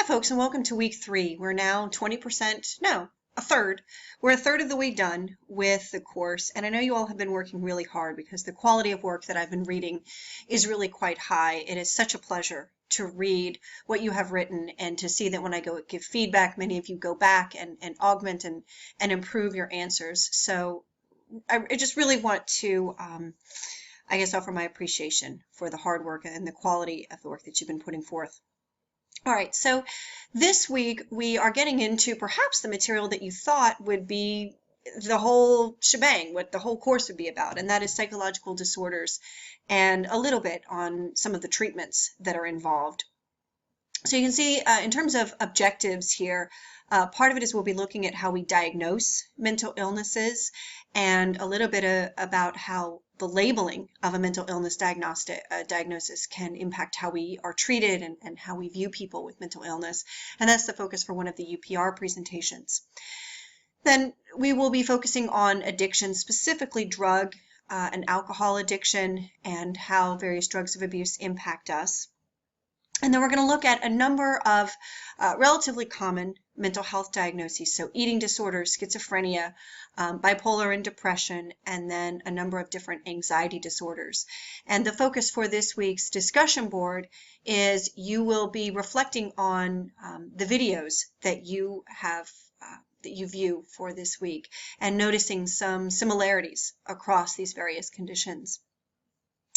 folks, and welcome to week 3. We're now 20%, no, a third. We're a third of the way done with the course, and I know you all have been working really hard because the quality of work that I've been reading is really quite high. It is such a pleasure to read what you have written and to see that when I go give feedback, many of you go back and augment and improve your answers. So I just really want to I guess offer my appreciation for the hard work and the quality of the work that you've been putting forth. All right, so this week we are getting into perhaps the material that you thought would be the whole shebang, what the whole course would be about, and that is psychological disorders and a little bit on some of the treatments that are involved. So you can see in terms of objectives here, part of it is we'll be looking at how we diagnose mental illnesses and a little bit about how the labeling of a mental illness diagnosis can impact how we are treated and how we view people with mental illness. And that's the focus for one of the UPR presentations. Then we will be focusing on addiction, specifically drug and alcohol addiction and how various drugs of abuse impact us. And then we're going to look at a number of relatively common mental health diagnoses, so eating disorders, schizophrenia, bipolar and depression, and then a number of different anxiety disorders. And the focus for this week's discussion board is you will be reflecting on the videos that you have that you view for this week and noticing some similarities across these various conditions.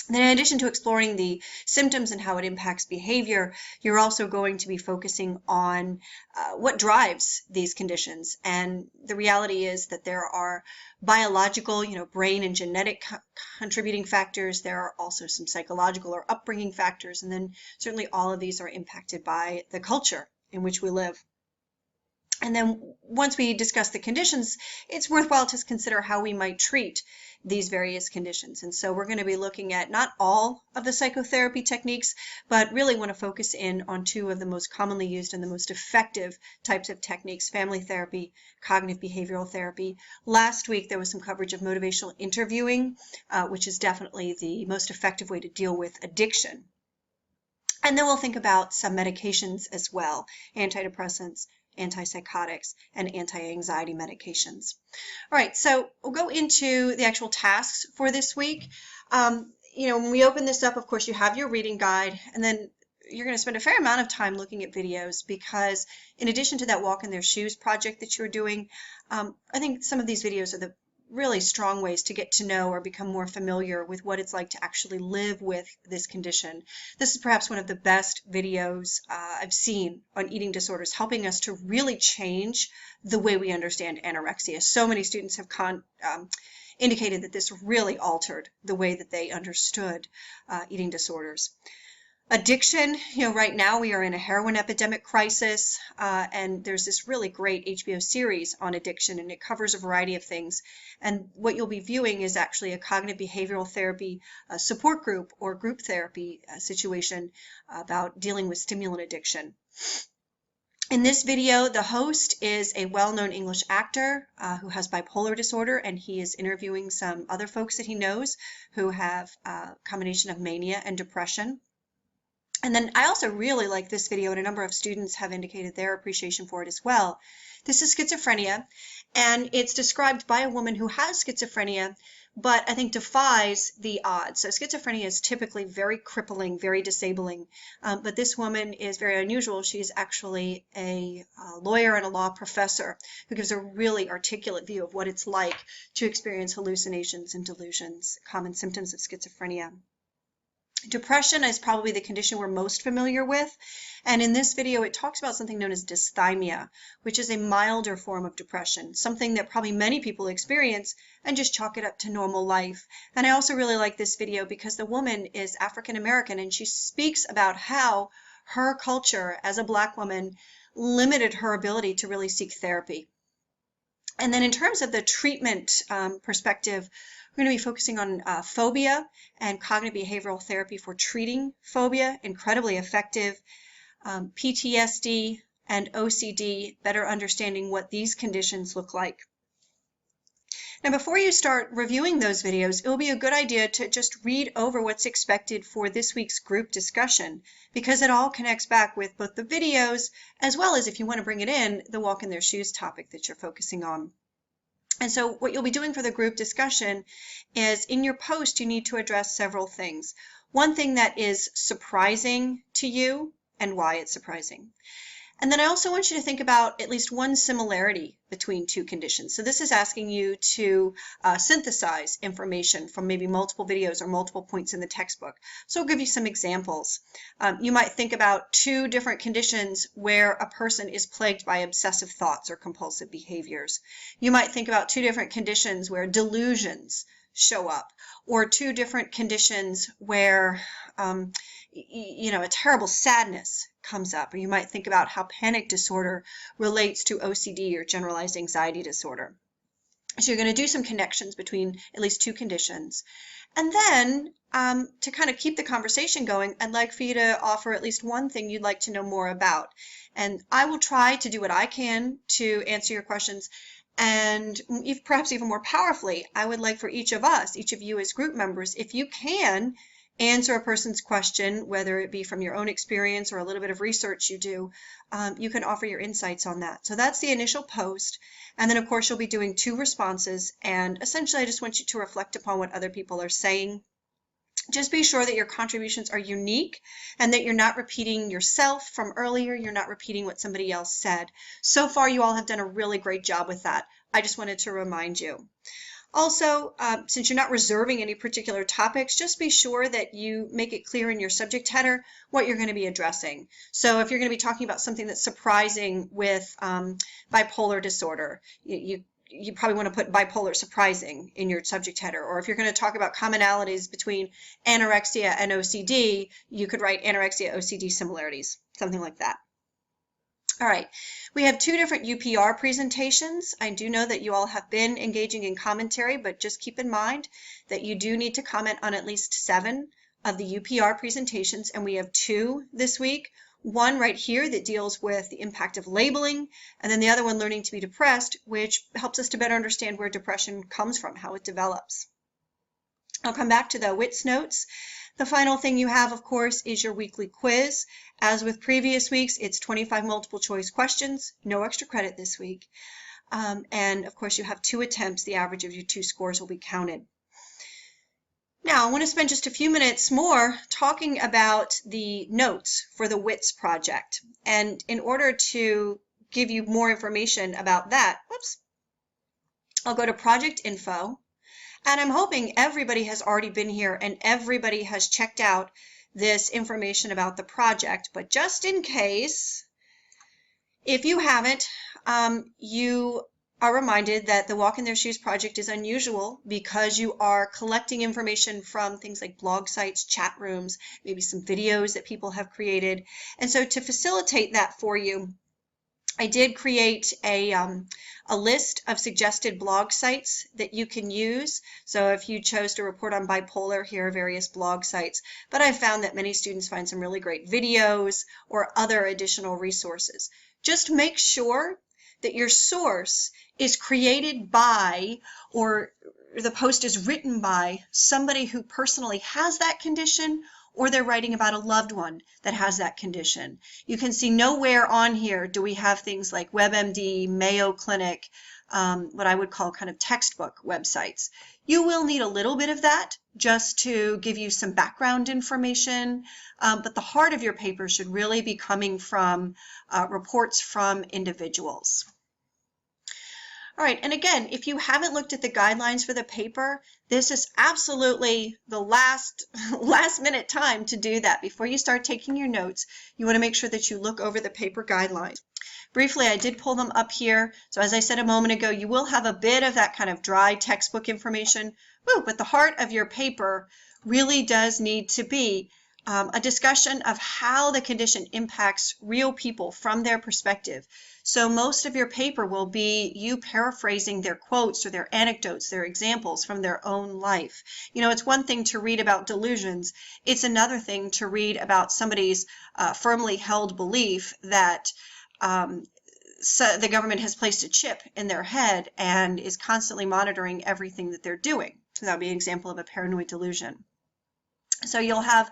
Then in addition to exploring the symptoms and how it impacts behavior, you're also going to be focusing on what drives these conditions. And the reality is that there are biological, brain and genetic contributing factors. There are also some psychological or upbringing factors. And then certainly all of these are impacted by the culture in which we live. And then once we discuss the conditions, it's worthwhile to consider how we might treat these various conditions. And so we're going to be looking at not all of the psychotherapy techniques, but really want to focus in on 2 of the most commonly used and the most effective types of techniques: family therapy, cognitive behavioral therapy. Last week there was some coverage of motivational interviewing, which is definitely the most effective way to deal with addiction. And then we'll think about some medications as well: antidepressants, antipsychotics, and anti-anxiety medications. All right, so we'll go into the actual tasks for this week. When we open this up, of course, you have your reading guide, and then you're going to spend a fair amount of time looking at videos because in addition to that walk in their shoes project that you're doing, I think some of these videos are the really strong ways to get to know or become more familiar with what it's like to actually live with this condition. This is perhaps one of the best videos I've seen on eating disorders, helping us to really change the way we understand anorexia. So many students have indicated that this really altered the way that they understood eating disorders. Addiction, right now we are in a heroin epidemic crisis, and there's this really great HBO series on addiction, and it covers a variety of things. And what you'll be viewing is actually a cognitive behavioral therapy support group or group therapy situation about dealing with stimulant addiction. In this video, the host is a well-known English actor who has bipolar disorder, and he is interviewing some other folks that he knows who have a combination of mania and depression. And then I also really like this video, and a number of students have indicated their appreciation for it as well. This is schizophrenia, and it's described by a woman who has schizophrenia, but I think defies the odds. So schizophrenia is typically very crippling, very disabling, but this woman is very unusual. She's actually a lawyer and a law professor who gives a really articulate view of what it's like to experience hallucinations and delusions, common symptoms of schizophrenia. Depression is probably the condition we're most familiar with, and in this video it talks about something known as dysthymia, which is a milder form of depression, something that probably many people experience and just chalk it up to normal life. And I also really like this video because the woman is African American, and she speaks about how her culture as a Black woman limited her ability to really seek therapy. And then in terms of the treatment perspective, we're going to be focusing on phobia and cognitive behavioral therapy for treating phobia, incredibly effective. PTSD and OCD, better understanding what these conditions look like. Now, before you start reviewing those videos, it will be a good idea to just read over what's expected for this week's group discussion, because it all connects back with both the videos as well as, if you want to bring it in, the walk in their shoes topic that you're focusing on. And so what you'll be doing for the group discussion is, in your post, you need to address several things. One thing that is surprising to you and why it's surprising. And then I also want you to think about at least one similarity between two conditions. So this is asking you to synthesize information from maybe multiple videos or multiple points in the textbook. So I'll give you some examples. You might think about two different conditions where a person is plagued by obsessive thoughts or compulsive behaviors. You might think about two different conditions where delusions show up, or two different conditions where a terrible sadness comes up. Or you might think about how panic disorder relates to OCD or generalized anxiety disorder. So you're going to do some connections between at least two conditions. And then to kind of keep the conversation going, I'd like for you to offer at least one thing you'd like to know more about. And I will try to do what I can to answer your questions. And perhaps even more powerfully, I would like for each of us, each of you as group members, if you can answer a person's question, whether it be from your own experience or a little bit of research you do, you can offer your insights on that. So that's the initial post. And then, of course, you'll be doing two responses. And essentially, I just want you to reflect upon what other people are saying. Just be sure that your contributions are unique and that you're not repeating yourself from earlier. You're not repeating what somebody else said. So far, you all have done a really great job with that. I just wanted to remind you. Also, since you're not reserving any particular topics, just be sure that you make it clear in your subject header what you're going to be addressing. So if you're going to be talking about something that's surprising with bipolar disorder, you probably want to put bipolar surprising in your subject header. Or if you're going to talk about commonalities between anorexia and OCD, you could write anorexia OCD similarities, something like that. All right, we have two different UPR presentations. I do know that you all have been engaging in commentary, but just keep in mind that you do need to comment on at least 7 of the UPR presentations, and we have 2 this week. One right here that deals with the impact of labeling, and then the other one, Learning to be Depressed, which helps us to better understand where depression comes from, how it develops. I'll come back to the WITS notes. The final thing you have, of course, is your weekly quiz. As with previous weeks, it's 25 multiple choice questions, no extra credit this week. And of course, you have 2 attempts. The average of your 2 scores will be counted. Now, I want to spend just a few minutes more talking about the notes for the WITS project. And in order to give you more information about that, I'll go to Project Info. And I'm hoping everybody has already been here and everybody has checked out this information about the project. But just in case, if you haven't, you are reminded that the Walk in Their Shoes project is unusual because you are collecting information from things like blog sites, chat rooms, maybe some videos that people have created. And so to facilitate that for you, I did create a list of suggested blog sites that you can use. So if you chose to report on bipolar, here are various blog sites. But I found that many students find some really great videos or other additional resources. Just make sure that your source is created by, or the post is written by, somebody who personally has that condition, or they're writing about a loved one that has that condition. You can see nowhere on here do we have things like WebMD, Mayo Clinic, what I would call kind of textbook websites. You will need a little bit of that just to give you some background information, but the heart of your paper should really be coming from reports from individuals. All right, and again, if you haven't looked at the guidelines for the paper, this is absolutely the last minute time to do that. Before you start taking your notes, you want to make sure that you look over the paper guidelines. Briefly, I did pull them up here. So as I said a moment ago, you will have a bit of that kind of dry textbook information, but the heart of your paper really does need to be a discussion of how the condition impacts real people from their perspective. So most of your paper will be you paraphrasing their quotes or their anecdotes, their examples from their own life. You know, it's one thing to read about delusions. It's another thing to read about somebody's firmly held belief that so the government has placed a chip in their head and is constantly monitoring everything that they're doing. So that would be an example of a paranoid delusion. So you'll have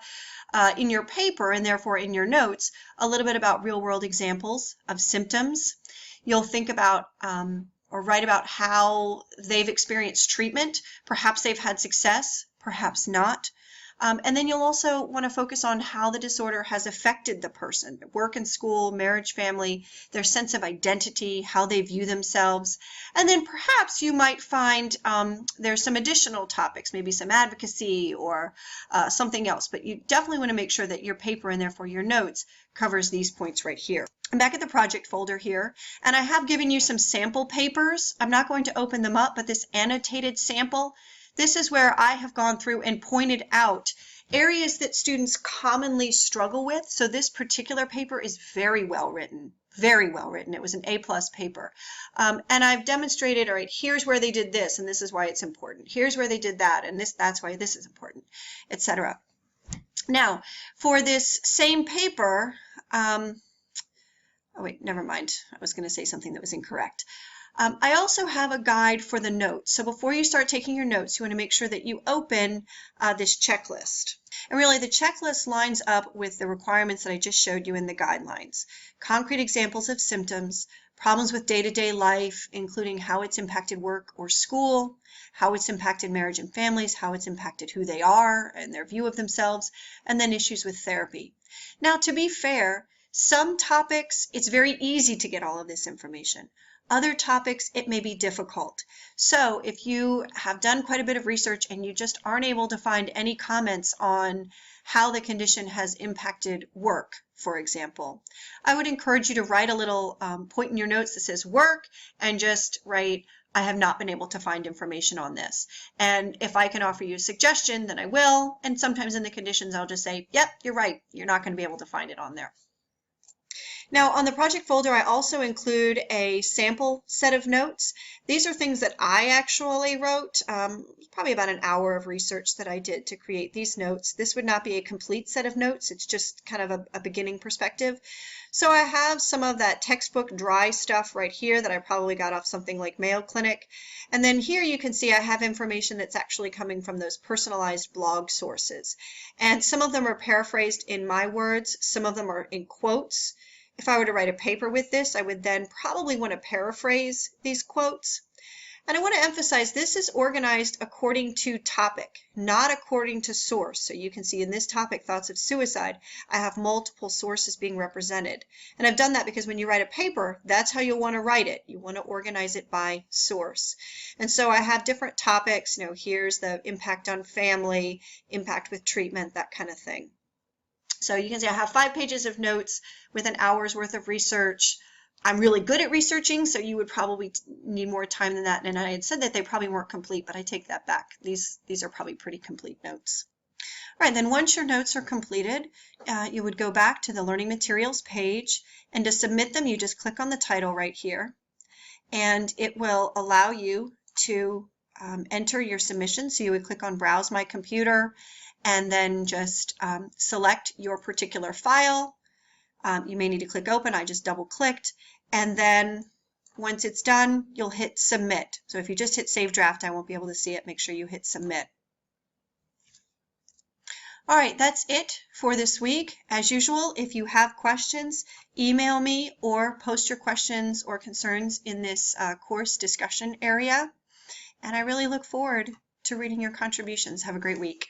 in your paper, and therefore in your notes, a little bit about real-world examples of symptoms. You'll think about or write about how they've experienced treatment. Perhaps they've had success, perhaps not. And then you'll also want to focus on how the disorder has affected the person, work and school, marriage, family, their sense of identity, how they view themselves. And then perhaps you might find there's some additional topics, maybe some advocacy or something else. But you definitely want to make sure that your paper and therefore your notes covers these points right here. I'm back at the project folder here, and I have given you some sample papers. I'm not going to open them up, but this annotated sample, this is where I have gone through and pointed out areas that students commonly struggle with. So this particular paper is very well written, very well written. It was an A+ paper. And I've demonstrated, all right, here's where they did this, and this is why it's important. Here's where they did that, and that's why this is important, etc. Now, for this same paper, oh wait, never mind. I was going to say something that was incorrect. I also have a guide for the notes. So before you start taking your notes, you want to make sure that you open this checklist. And really, the checklist lines up with the requirements that I just showed you in the guidelines. Concrete examples of symptoms, problems with day-to-day life, including how it's impacted work or school, how it's impacted marriage and families, how it's impacted who they are and their view of themselves, and then issues with therapy. Now, to be fair, some topics, it's very easy to get all of this information. Other topics, it may be difficult. So if you have done quite a bit of research and you just aren't able to find any comments on how the condition has impacted work, for example, I would encourage you to write a little point in your notes that says work and just write, I have not been able to find information on this. And if I can offer you a suggestion, then I will. And sometimes in the conditions, I'll just say, yep, you're right. You're not going to be able to find it on there. Now on the project folder, I also include a sample set of notes. These are things that I actually wrote, probably about an hour of research that I did to create these notes. This would not be a complete set of notes. It's just kind of a beginning perspective. So I have some of that textbook dry stuff right here that I probably got off something like Mayo Clinic. And then here you can see I have information that's actually coming from those personalized blog sources. And some of them are paraphrased in my words. Some of them are in quotes. If I were to write a paper with this, I would then probably want to paraphrase these quotes. And I want to emphasize this is organized according to topic, not according to source. So you can see in this topic, thoughts of suicide, I have multiple sources being represented. And I've done that because when you write a paper, that's how you'll want to write it. You want to organize it by source. And so I have different topics, here's the impact on family, impact with treatment, that kind of thing. So you can see I have 5 pages of notes with an hour's worth of research. I'm really good at researching, so you would probably need more time than that. And I had said that they probably weren't complete, but I take that back. These are probably pretty complete notes. All right, then once your notes are completed, you would go back to the Learning Materials page, and to submit them, you just click on the title right here, and it will allow you to enter your submission. So you would click on Browse My Computer, and then just select your particular file. You may need to click Open. I just double clicked, and then once it's done, you'll hit Submit. So if you just hit Save Draft, I won't be able to see it. Make sure you hit Submit. All right, that's it for this week. As usual, if you have questions, email me or post your questions or concerns in this course discussion area. And I really look forward to reading your contributions. Have a great week.